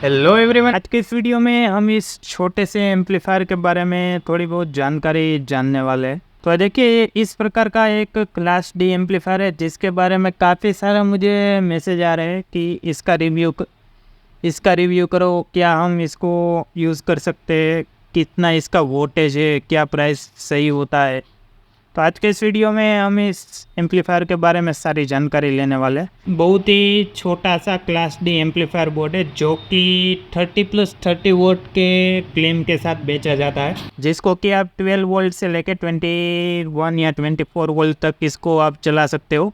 Hello everyone, आज के इस वीडियो में हम इस छोटे से एम्पलीफायर के बारे में थोड़ी बहुत जानकारी जानने वाले हैं। तो देखिए, इस प्रकार का एक क्लास डी एम्पलीफायर है जिसके बारे में काफ़ी सारा मुझे मैसेज आ रहे हैं कि इसका रिव्यू करो, क्या हम इसको यूज़ कर सकते हैं, कितना इसका वोल्टेज है, क्या प्राइस सही होता है। तो आज के इस वीडियो में हम इस एम्पलीफायर के बारे में सारी जानकारी लेने वाले हैं। बहुत ही छोटा सा क्लास डी एम्पलीफायर बोर्ड है जो कि 30+30 वोल्ट के क्लेम के साथ बेचा जाता है, जिसको कि आप 12 वोल्ट से लेकर 21 या 24 वोल्ट तक इसको आप चला सकते हो।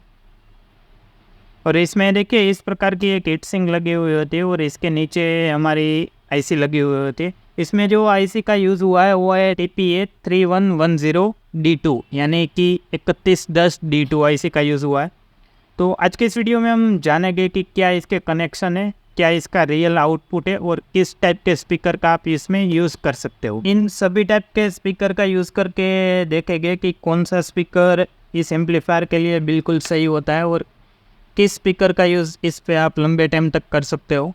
और इसमें देखिए, इस प्रकार की एक हीट सिंक लगी हुई होती है और इसके नीचे हमारी आईसी लगी हुई होती है। इसमें जो आईसी का यूज़ हुआ है वो है TPA3110D2, यानी कि 3110D2 आईसी का यूज़ हुआ है। तो आज के इस वीडियो में हम जानेंगे कि क्या इसके कनेक्शन है, क्या इसका रियल आउटपुट है और किस टाइप के स्पीकर का आप इसमें यूज़ कर सकते हो। इन सभी टाइप के स्पीकर का यूज़ करके देखेंगे कि कौन सा स्पीकर इस एम्पलीफायर के लिए बिल्कुल सही होता है और किस स्पीकर का यूज़ इस पे आप लंबे टाइम तक कर सकते हो।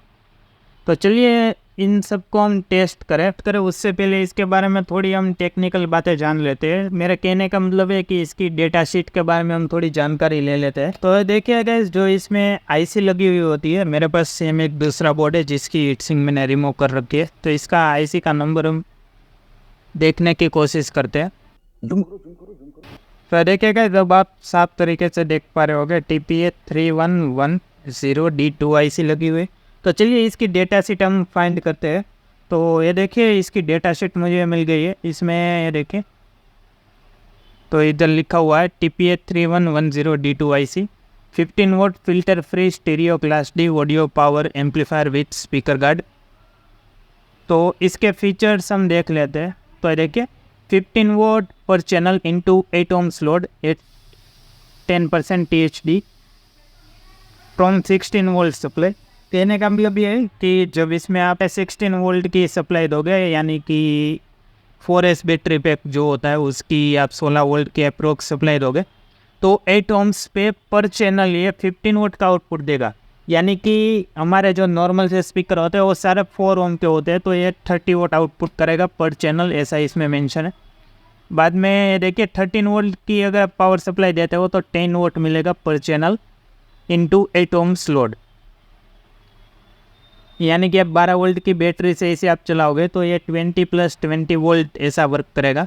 तो चलिए इन सब को हम टेस्ट करें। उससे पहले इसके बारे में थोड़ी हम टेक्निकल बातें जान लेते हैं। मेरे कहने का मतलब है कि इसकी डेटा शीट के बारे में हम थोड़ी जानकारी ले लेते हैं। तो देखिए गाइस, जो इसमें आईसी लगी हुई होती है, मेरे पास सेम एक दूसरा बोर्ड है जिसकी हीटसिंक मैंने रिमूव कर रखी है। तो इसका आईसी का नंबर हम देखने की कोशिश करते हैं। तो देखिएगा, जब आप साफ तरीके से देख पा रहे होगे TPA3110D2 आईसी लगी हुई। तो चलिए इसकी डेटा शीट हम फाइंड करते हैं। तो ये देखिए, इसकी डेटा शीट मुझे मिल गई है। इसमें ये देखिए, तो इधर लिखा हुआ है TPA3110D2 IC 15 volt filter free stereo class D audio power amplifier with speaker guard. तो इसके फीचर्स हम देख लेते हैं। तो देखिए, 15 वोट पर channel into 8 ohms load at 10% THD from 16 volt supply. कहने का मतलब ये है कि जब इसमें आप 16 वोल्ट की सप्लाई दोगे, यानी कि 4S बैटरी पैक जो होता है उसकी आप 16 वोल्ट की अप्रोक्स सप्लाई दोगे, तो 8 ohms पे पर चैनल ये 15 वोट का आउटपुट देगा। यानी कि हमारे जो नॉर्मल से स्पीकर होते हैं वो सारे 4 ohm के होते हैं, तो ये 30 वोट आउटपुट करेगा पर चैनल, ऐसा इसमें मेंशन है। बाद में देखिए, 13 वोल्ट की अगर पावर सप्लाई देते हो तो 10 वोट मिलेगा पर चैनल इंटू 8 ohms लोड। यानी कि अब 12 वोल्ट की बैटरी से इसे आप चलाओगे तो ये 20+20 वोल्ट ऐसा वर्क करेगा।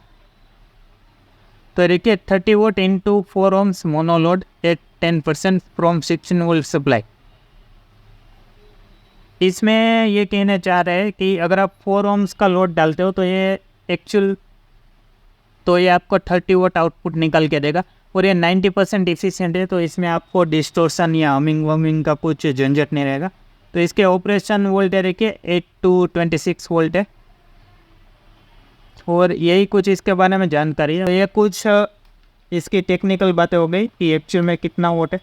तो देखिए, 30 volt into 4 ohms mono load at 10% from 16 volt supply. इसमें ये कहना चाह रहे हैं कि अगर आप 4 ohms का लोड डालते हो तो ये आपको 30 वोट आउटपुट निकाल के देगा और ये 90% इफिशिएंट है। तो इसमें आपको डिस्टोर्शन या हमिंग वमिंग का कुछ झंझट नहीं रहेगा। तो इसके ऑपरेशन वोल्ट है देखिए 8 to 26 वोल्ट है। और यही कुछ इसके बारे में जानकारी है। तो ये कुछ इसकी टेक्निकल बातें हो गई कि एक्चुअल में कितना वोट है।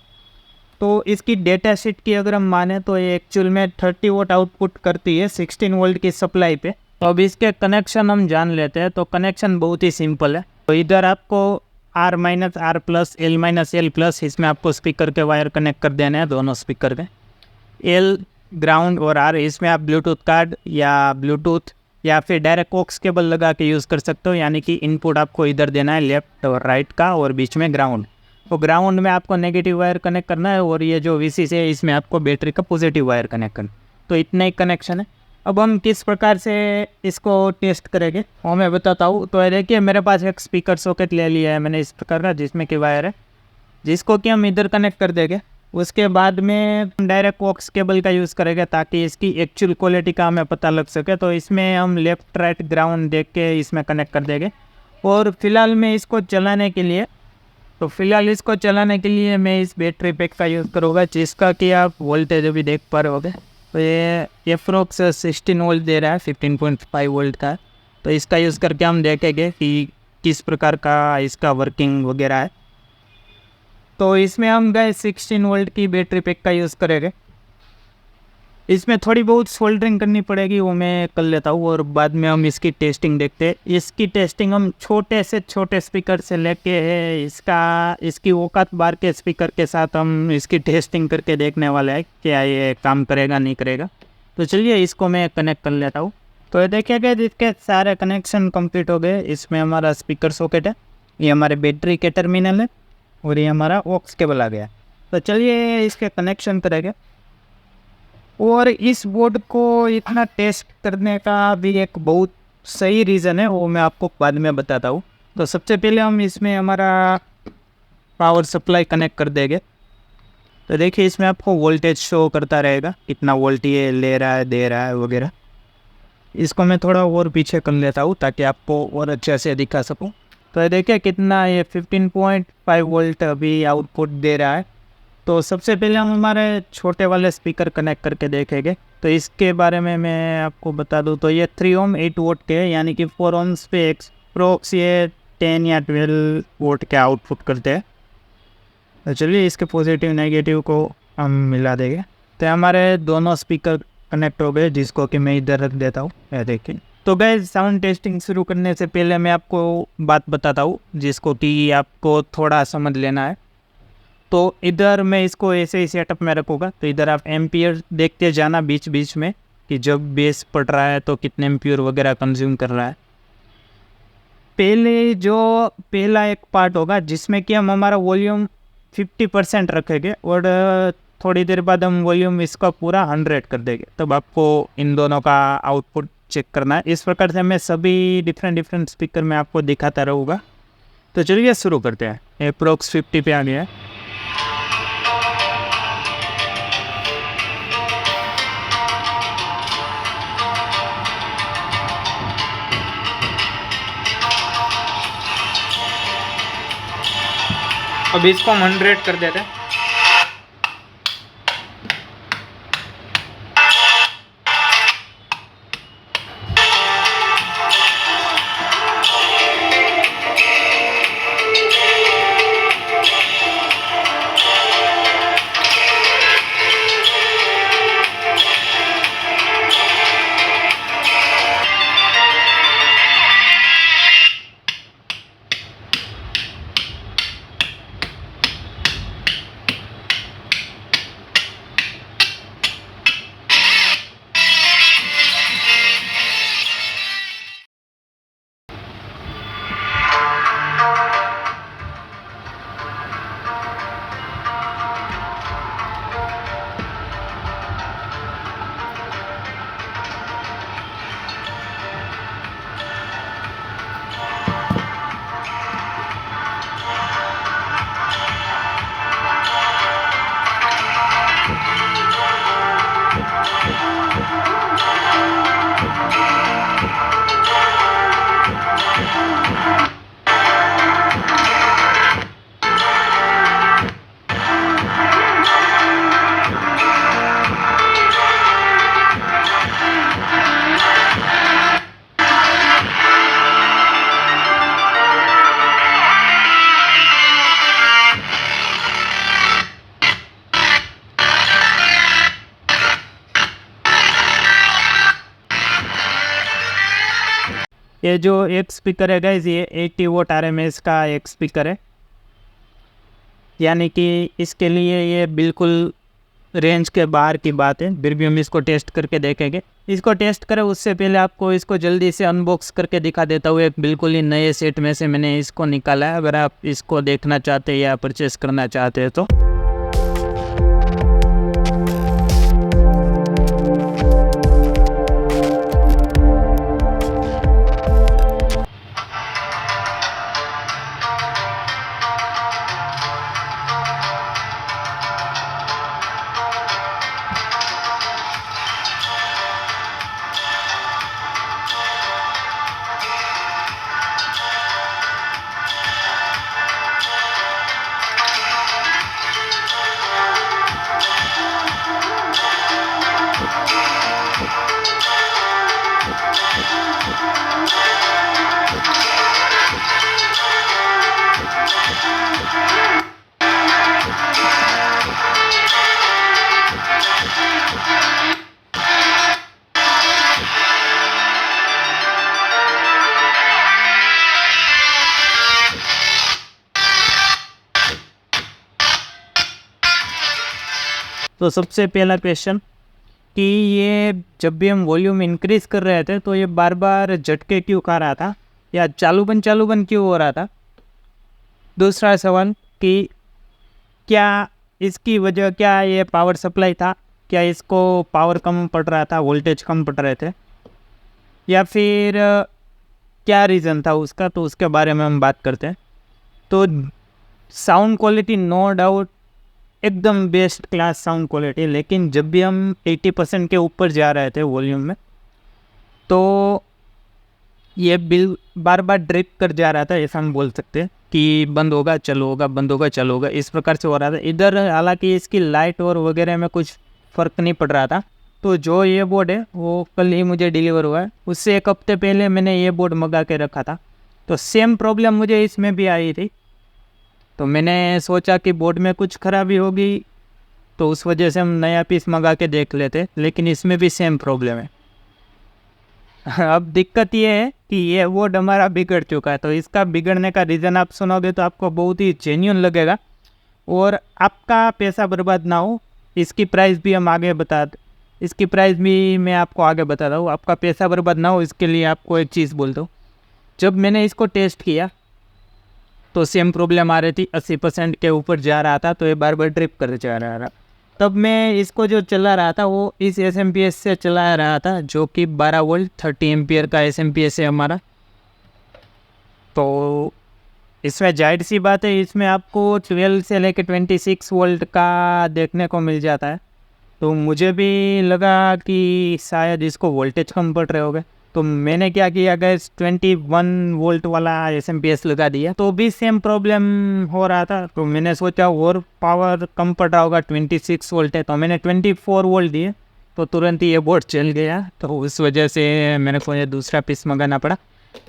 तो इसकी डेटा शीट की अगर हम माने तो ये एक्चुअल में 30 वोट आउटपुट करती है 16 वोल्ट की सप्लाई पे। तो अब इसके कनेक्शन हम जान लेते हैं। तो कनेक्शन बहुत ही सिंपल है। तो इधर आपको R-, R+, L-L+, इसमें आपको स्पीकर के वायर कनेक्ट कर देने हैं, दोनों स्पीकर के। L ग्राउंड और R, इसमें आप ब्लूटूथ कार्ड या फिर डायरेक्ट कोक्स केबल लगा के यूज़ कर सकते हो। यानी कि इनपुट आपको इधर देना है लेफ्ट और राइट का, और बीच में ग्राउंड। तो ग्राउंड में आपको नेगेटिव वायर कनेक्ट करना है और ये जो VCC है इसमें आपको बैटरी का पॉजिटिव वायर कनेक्ट करना। तो इतना ही कनेक्शन है। अब हम किस प्रकार से इसको टेस्ट करेंगे वो मैं बताता हूँ। तो देखिए, मेरे पास एक स्पीकर सॉकेट ले लिया है मैंने इस प्रकार का, जिसमें कि वायर है, जिसको कि हम इधर कनेक्ट कर देंगे। उसके बाद में हम डायरेक्ट कोक्स केबल का यूज़ करेंगे ताकि इसकी एक्चुअल क्वालिटी का हमें पता लग सके। तो इसमें हम लेफ़्ट राइट ग्राउंड देख के इसमें कनेक्ट कर देंगे। और फिलहाल इसको चलाने के लिए मैं इस बैटरी पैक का यूज़ करूँगा, जिसका कि आप वोल्टेज अभी देख पा रहे होगे। तो ये अप्रोक्स 16 वोल्ट दे रहा है, 15.5 वोल्ट का। तो इसका यूज़ करके हम देखेंगे कि किस प्रकार का इसका वर्किंग वगैरह है। तो इसमें हम गए 16 वोल्ट की बैटरी पैक का यूज़ करेंगे। इसमें थोड़ी बहुत सोल्डरिंग करनी पड़ेगी, वो मैं कर लेता हूँ, और बाद में हम इसकी टेस्टिंग देखते हैं। इसकी टेस्टिंग हम छोटे से छोटे स्पीकर से लेके है इसकी औकात बार के स्पीकर के साथ हम इसकी टेस्टिंग करके देखने वाले हैं क्या ये काम करेगा नहीं करेगा। तो चलिए इसको मैं कनेक्ट कर लेता हूँ। तो ये देखिए कि इसके सारे कनेक्शन कंप्लीट हो गए। इसमें हमारा स्पीकर सॉकेट है, ये हमारे बैटरी के टर्मिनल है और ये हमारा ऑक्स केबल आ गया। तो चलिए इसके कनेक्शन करेंगे। और इस बोर्ड को इतना टेस्ट करने का भी एक बहुत सही रीज़न है, वो मैं आपको बाद में बताता हूँ। तो सबसे पहले हम इसमें हमारा पावर सप्लाई कनेक्ट कर देंगे। तो देखिए इसमें आपको वोल्टेज शो करता रहेगा, कितना वोल्ट ये ले रहा है, दे रहा है वगैरह। इसको मैं थोड़ा और पीछे कर लेता हूँ ताकि आपको और अच्छे से दिखा सकूँ। तो ये देखिए कितना, ये 15.5 वोल्ट अभी आउटपुट दे रहा है। तो सबसे पहले हम हमारे छोटे वाले स्पीकर कनेक्ट करके देखेंगे। तो इसके बारे में मैं आपको बता दूं, तो ये 3 ओम 8 वोट के हैं, यानी कि 4 ओम्स पे एक्सप्रोक्स ये 10 या 12 वोट के आउटपुट करते हैं। तो चलिए इसके पॉजिटिव नेगेटिव को हम मिला देंगे। तो हमारे दोनों स्पीकर कनेक्ट हो गए, जिसको कि मैं इधर रख देता हूँ। ये देखिए। तो गाइस साउंड टेस्टिंग शुरू करने से पहले मैं आपको बात बताता हूँ जिसको कि आपको थोड़ा समझ लेना है। तो इधर मैं इसको ऐसे ही सेटअप में रखूँगा। तो इधर आप एम्पियर देखते जाना बीच बीच में कि जब बेस पड़ रहा है तो कितने एम्पियर वगैरह कंज्यूम कर रहा है। पहले जो पहला एक पार्ट होगा जिसमें कि हम हमारा वॉल्यूम 50% रखेंगे और थोड़ी देर बाद हम वॉल्यूम इसका पूरा 100 कर देंगे। तब आपको इन दोनों का आउटपुट चेक करना है। इस प्रकार से मैं सभी डिफरेंट स्पीकर में आपको दिखाता रहूँगा। तो चलिए शुरू करते हैं। अप्रोक्स 50 पे आ गया है। अब इसको हम 100 कर देते हैं। ये जो एक स्पीकर है गाइस, ये 80 वोट RMS का एक स्पीकर है, यानी कि इसके लिए ये बिल्कुल रेंज के बाहर की बात है। फिर भी हम इसको टेस्ट करके देखेंगे। इसको टेस्ट करें उससे पहले आपको इसको जल्दी से अनबॉक्स करके दिखा देता हूँ। एक बिल्कुल ही नए सेट में से मैंने इसको निकाला है। अगर आप इसको देखना चाहते हैं या परचेस करना चाहते हैं तो तो सबसे पहला क्वेश्चन कि ये जब भी हम वॉल्यूम इंक्रीज़ कर रहे थे तो ये बार बार झटके क्यों खा रहा था या चालू बंद क्यों हो रहा था। दूसरा सवाल कि क्या इसकी वजह क्या ये पावर सप्लाई था, क्या इसको पावर कम पड़ रहा था, वोल्टेज कम पड़ रहे थे, या फिर क्या रीज़न था उसका, तो उसके बारे में हम बात करते हैं। तो साउंड क्वालिटी नो डाउट एकदम बेस्ट क्लास साउंड क्वालिटी, लेकिन जब भी हम 80% के ऊपर जा रहे थे वॉल्यूम में तो ये बिल बार बार ड्रिप कर जा रहा था, ऐसा हम बोल सकते हैं कि बंद होगा चलो होगा, बंद होगा चलो होगा, इस प्रकार से हो रहा था इधर। हालांकि इसकी लाइट और वगैरह में कुछ फ़र्क नहीं पड़ रहा था। तो जो ये बोर्ड है वो कल ही मुझे डिलीवर हुआ है, उससे एक हफ्ते पहले मैंने ये बोर्ड मंगा के रखा था, तो सेम प्रॉब्लम मुझे इसमें भी आई थी। तो मैंने सोचा कि बोर्ड में कुछ खराबी होगी तो उस वजह से हम नया पीस मंगा के देख लेते, लेकिन इसमें भी सेम प्रॉब्लम है। अब दिक्कत ये है कि ये बोर्ड हमारा बिगड़ चुका है, तो इसका बिगड़ने का रीज़न आप सुनोगे तो आपको बहुत ही जेन्युइन लगेगा और आपका पैसा बर्बाद ना हो। इसकी प्राइस भी हम आगे इसकी प्राइस भी मैं आपको आगे बता रहा हूँ, आपका पैसा बर्बाद ना हो इसके लिए आपको एक चीज़ बोलता हूँ। जब मैंने इसको टेस्ट किया तो सेम प्रॉब्लम आ रही थी, 80% के ऊपर जा रहा था, तो ये बार बार ट्रिप कर जा रहा था। तब मैं इसको जो चला रहा था वो इस SMP से चला रहा था, जो कि 12 वोल्ट 30 एम्पियर का SMP है हमारा। तो इसमें जाहिर सी बात है, इसमें आपको 12 से लेकर 26 वोल्ट का देखने को मिल जाता है। तो मुझे भी लगा कि शायद इसको वोल्टेज कम पड़ रहे होंगे, तो मैंने क्या किया गैस 21 वोल्ट वाला SMP लगा दिया, तो भी सेम प्रॉब्लम हो रहा था। तो मैंने सोचा और पावर कम पड़ रहा होगा, 26 वोल्ट है, तो मैंने 24 वोल्ट दिए, तो तुरंत ही ये बोर्ड चल गया। तो उस वजह से मेरे को ये दूसरा पीस मंगाना पड़ा।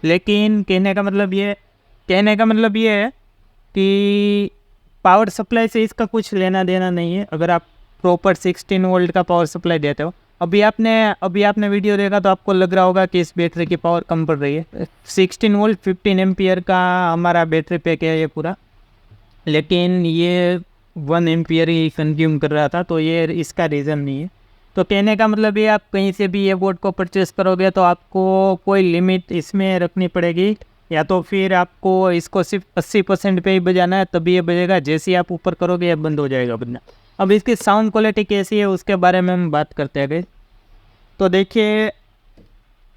लेकिन कहने का मतलब ये है कि पावर सप्लाई से इसका कुछ लेना देना नहीं है। अगर आप प्रॉपर 16 वोल्ट का पावर सप्लाई देते हो, अभी आपने वीडियो देखा तो आपको लग रहा होगा कि इस बैटरी की पावर कम पड़ रही है। 16 वोल्ट 15 एम्पियर का हमारा बैटरी पैक है ये पूरा, लेकिन ये 1 एम्पियर ही कंज्यूम कर रहा था, तो ये इसका रीज़न नहीं है। तो कहने का मतलब ये, आप कहीं से भी ये बोर्ड को परचेस करोगे तो आपको कोई लिमिट इसमें रखनी पड़ेगी, या तो फिर आपको इसको सिर्फ 80% पे ही बजाना है, तभी ये बजेगा। जैसे ही आप ऊपर करोगे ये बंद हो जाएगा बजना। अब इसकी साउंड क्वालिटी कैसी है उसके बारे में हम बात करते हैं। तो देखिए,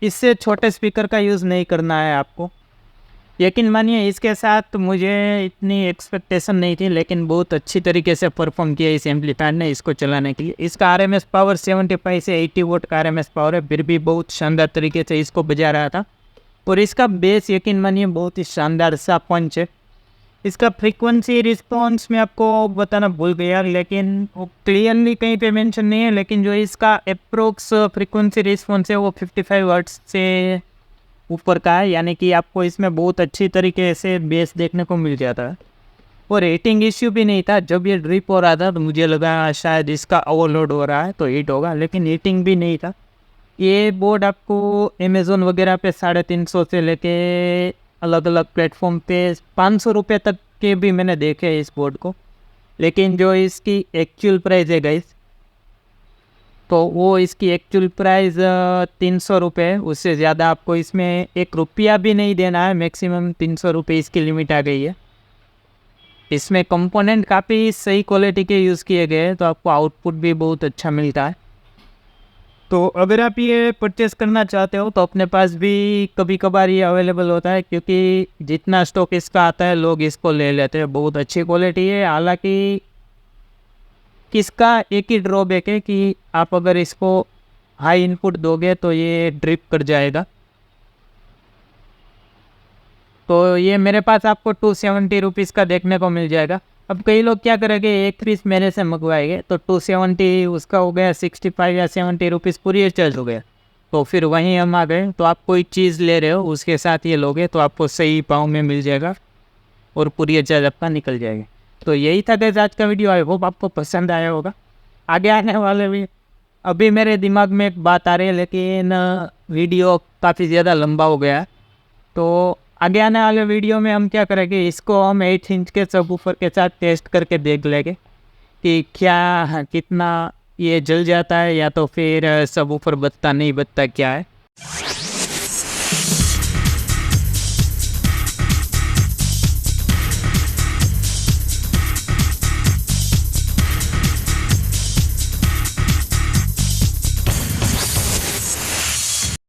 इससे छोटे स्पीकर का यूज़ नहीं करना है आपको, यकीन मानिए। इसके साथ मुझे इतनी एक्सपेक्टेशन नहीं थी, लेकिन बहुत अच्छी तरीके से परफॉर्म किया इस एम्पलीफायर ने इसको चलाने के लिए। इसका RMS पावर 75 से 80 वोट का RMS पावर है, फिर भी बहुत शानदार तरीके से इसको बजा रहा था। और इसका बेस यकीन मानिए बहुत ही शानदार सा पंच है। इसका फ्रीक्वेंसी रिस्पॉन्स मैं आपको बताना भूल गया, लेकिन वो क्लियरली कहीं पे मेंशन नहीं है, लेकिन जो इसका अप्रोक्स फ्रीक्वेंसी रिस्पॉन्स है वो 55 हर्ट्ज से ऊपर का है, यानी कि आपको इसमें बहुत अच्छी तरीके से बेस देखने को मिल जाता है। और हीटिंग इश्यू भी नहीं था। जब ये ड्रिप हो रहा था तो मुझे लगा शायद इसका ओवरलोड हो रहा है तो हीट होगा, लेकिन हीटिंग भी नहीं था। ये बोर्ड आपको अमेज़ोन वगैरह पे 350 से लेके अलग अलग प्लेटफॉर्म पे 500 रुपये तक के भी मैंने देखे हैं इस बोर्ड को, लेकिन जो इसकी एक्चुअल प्राइस है गाइस, तो वो इसकी एक्चुअल प्राइस 300 रुपये है। उससे ज़्यादा आपको इसमें 1 रुपया भी नहीं देना है, मैक्सिमम 300 रुपये इसकी लिमिट आ गई है। इसमें कंपोनेंट काफ़ी सही क्वालिटी के यूज़ किए गए हैं, तो आपको आउटपुट भी बहुत अच्छा मिलता है। तो अगर आप ये परचेस करना चाहते हो तो अपने पास भी कभी कभार ये अवेलेबल होता है, क्योंकि जितना स्टॉक इसका आता है लोग इसको ले लेते हैं। बहुत अच्छी क्वालिटी है। हालांकि किसका एक ही ड्रॉबैक है कि आप अगर इसको हाई इनपुट दोगे तो ये ड्रिप कर जाएगा। तो ये मेरे पास आपको 270 रुपीज़ का देखने को मिल जाएगा। अब कई लोग क्या करेंगे, एक पीस मेरे से मंगवाएंगे तो 270 उसका हो गया, 65 या 70 रुपीज़ पूरी चार्ज हो गया। तो फिर वहीं हम आ गए। तो आप कोई चीज़ ले रहे हो उसके साथ ये लोगे तो आपको सही भाव में मिल जाएगा और पूरी चार्ज आपका निकल जाएगा। तो यही था गाइस आज का वीडियो। आई होप आपको पसंद आया होगा। आगे आने वाले भी अभी मेरे दिमाग में एक बात आ रही है, लेकिन वीडियो काफ़ी ज़्यादा लंबा हो गया। तो आगे आने वाले वीडियो में हम क्या करेंगे, इसको हम 8 इंच के सबवूफर के साथ टेस्ट करके देख लेंगे कि क्या कितना ये जल जाता है या तो फिर सब ऊपर बचता नहीं बचता क्या है?